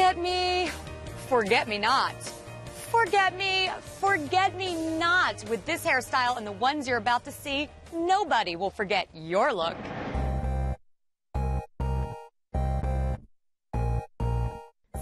Forget me not. Forget me not. With this hairstyle and the ones you're about to see, nobody will forget your look.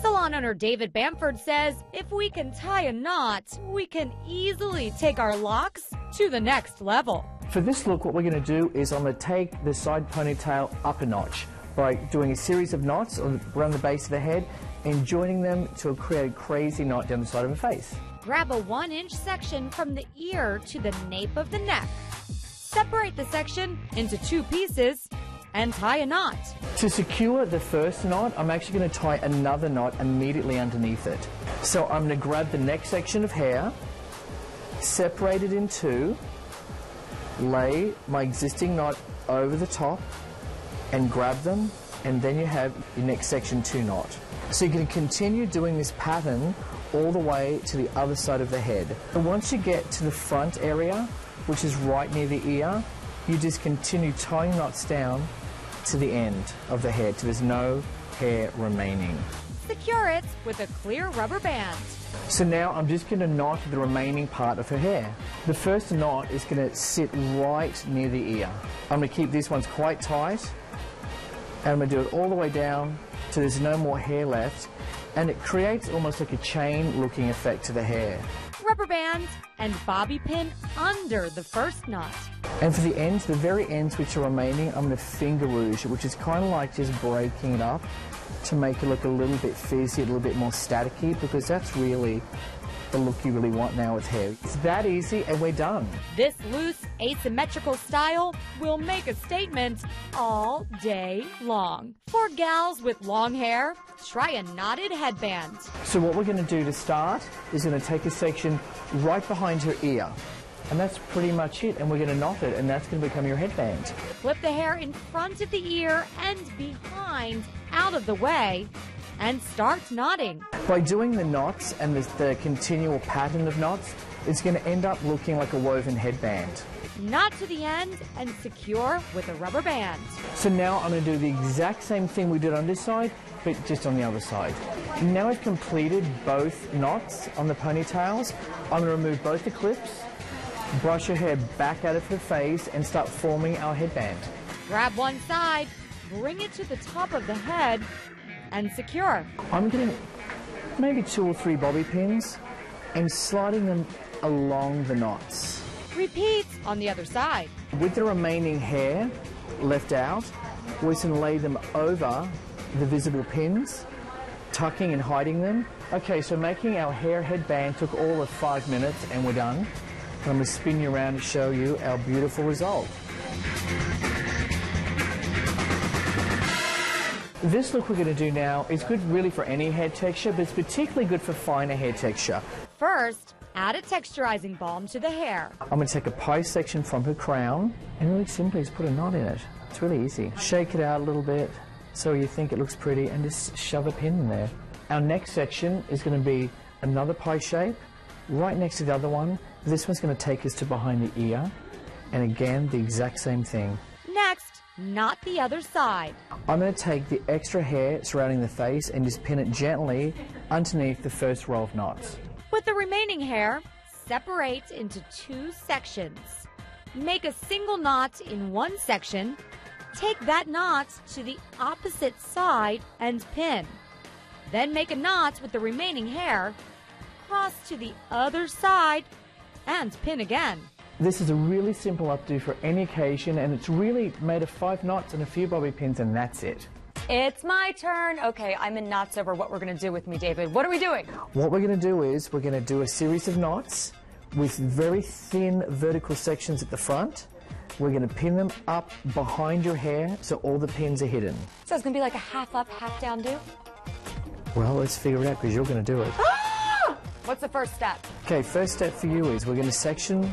Salon owner David Bamford says if we can tie a knot, we can easily take our locks to the next level. For this look, what we're going to do is I'm going to take the side ponytail up a notch by doing a series of knots around the base of the head and joining them to create a crazy knot down the side of the face. Grab a 1-inch section from the ear to the nape of the neck. Separate the section into 2 pieces and tie a knot. To secure the first knot, I'm actually going to tie another knot immediately underneath it. So I'm going to grab the neck section of hair, separate it in 2, lay my existing knot over the top and grab them, and then you have your next section 2 knot. So you can continue doing this pattern all the way to the other side of the head. And once you get to the front area, which is right near the ear, you just continue tying knots down to the end of the head so there's no hair remaining. Secure it with a clear rubber band. So now I'm just going to knot the remaining part of her hair. The first knot is going to sit right near the ear. I'm going to keep these ones quite tight, and I'm going to do it all the way down so there's no more hair left, and it creates almost like a chain looking effect to the hair. Rubber band and bobby pin under the first knot. And for the ends, the very ends which are remaining, I'm going to finger rouge it, which is kind of like just breaking it up to make it look a little bit fizzy, a little bit more staticky, because that's really the look you really want now with hair. It's that easy and we're done. This loose, asymmetrical style will make a statement all day long. For gals with long hair, try a knotted headband. So what we're going to do to start is going to take a section right behind her ear. And that's pretty much it, and we're going to knot it, and that's going to become your headband. Flip the hair in front of the ear and behind, out of the way, and start knotting. By doing the knots and the continual pattern of knots, it's going to end up looking like a woven headband. Knot to the end and secure with a rubber band. So now I'm going to do the exact same thing we did on this side, but just on the other side. Now I've completed both knots on the ponytails, I'm going to remove both the clips, brush her hair back out of her face, and start forming our headband. Grab one side, bring it to the top of the head, and secure. I'm getting maybe 2 or 3 bobby pins and sliding them along the knots. Repeat on the other side. With the remaining hair left out, we're going to lay them over the visible pins, tucking and hiding them. Okay, so making our hair headband took all of 5 minutes and we're done. And I'm going to spin you around to show you our beautiful result. This look we're going to do now is good really for any hair texture, but it's particularly good for finer hair texture. First, add a texturizing balm to the hair. I'm going to take a pie section from her crown and really simply just put a knot in it. It's really easy. Shake it out a little bit so you think it looks pretty and just shove a pin in there. Our next section is going to be another pie shape right next to the other one. This one's going to take us to behind the ear, and again the exact same thing. Next, knot the other side. I'm going to take the extra hair surrounding the face and just pin it gently underneath the first row of knots. With the remaining hair, separate into 2 sections. Make a single knot in one section, take that knot to the opposite side and pin. Then make a knot with the remaining hair, cross to the other side, and pin again. This is a really simple updo for any occasion, and it's really made of 5 knots and a few bobby pins, and that's it. It's my turn. Okay, I'm in knots over what we're going to do with me, David. What are we doing? What we're going to do is we're going to do a series of knots with very thin vertical sections at the front. We're going to pin them up behind your hair so all the pins are hidden. So it's going to be like a half up, half down do? Well, let's figure it out because you're going to do it. What's the first step? Okay, first step for you is we're going to section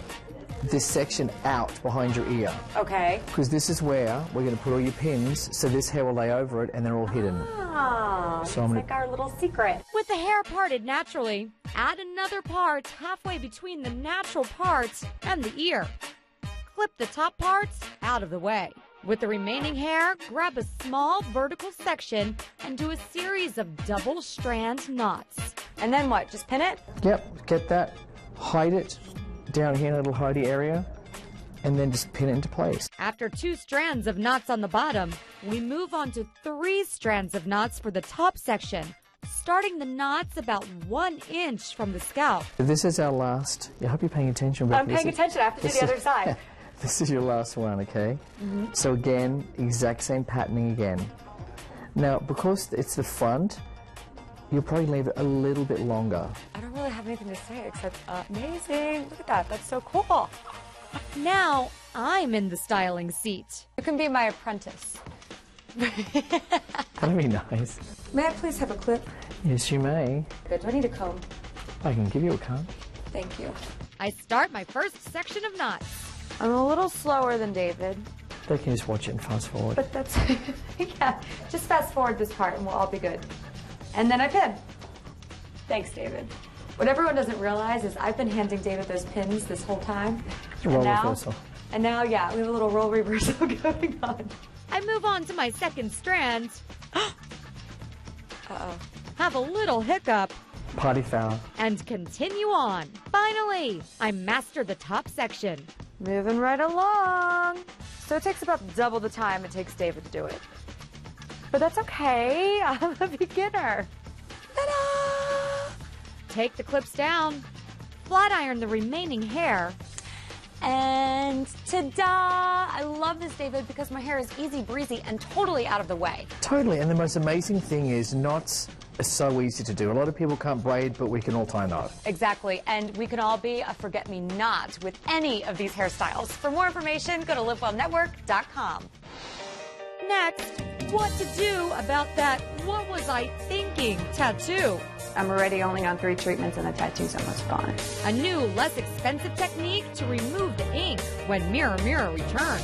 this section out behind your ear. Okay. Because this is where we're going to put all your pins, so this hair will lay over it and they're all hidden. Ah, so it's like our little secret. With the hair parted naturally, add another part halfway between the natural parts and the ear. Clip the top parts out of the way. With the remaining hair, grab a small vertical section and do a series of double strand knots. And then what? Just pin it? Yep, get that, hide it down here in a little hidey area, and then just pin it into place. After 2 strands of knots on the bottom, we move on to 3 strands of knots for the top section, starting the knots about 1 inch from the scalp. This is our last. I hope you're paying attention. I'm paying attention. I have to do the other side. This is your last one, okay? So again, exact same patterning again. Now, because it's the front, you'll probably leave it a little bit longer. I don't really have anything to say except amazing. Look at that. That's so cool. Now I'm in the styling seat. You can be my apprentice. That'd be nice. May I please have a clip? Yes, you may. Good. Do I need a comb? I can give you a comb. Thank you. I start my first section of knots. I'm a little slower than David. They can just watch it and fast forward. But that's, yeah, just fast forward this part and we'll all be good. And then I pin. Thanks, David. What everyone doesn't realize is I've been handing David those pins this whole time. Role reversal. And now, yeah, we have a little role reversal going on. I move on to my second strand. Uh-oh. Have a little hiccup. Party foul. And continue on. Finally, I master the top section. Moving right along. So it takes about double the time it takes David to do it. But that's okay. I'm a beginner. Ta-da! Take the clips down. Flat iron the remaining hair. And ta-da! I love this, David, because my hair is easy breezy and totally out of the way. Totally, and the most amazing thing is knots are so easy to do. A lot of people can't braid, but we can all tie a knot. Exactly, and we can all be a forget-me-not with any of these hairstyles. For more information, go to livewellnetwork.com. Next, what to do about that "what was I thinking" tattoo. I'm already only on 3 treatments and the tattoo's almost gone. A new, less expensive technique to remove the ink when Mirror Mirror returns.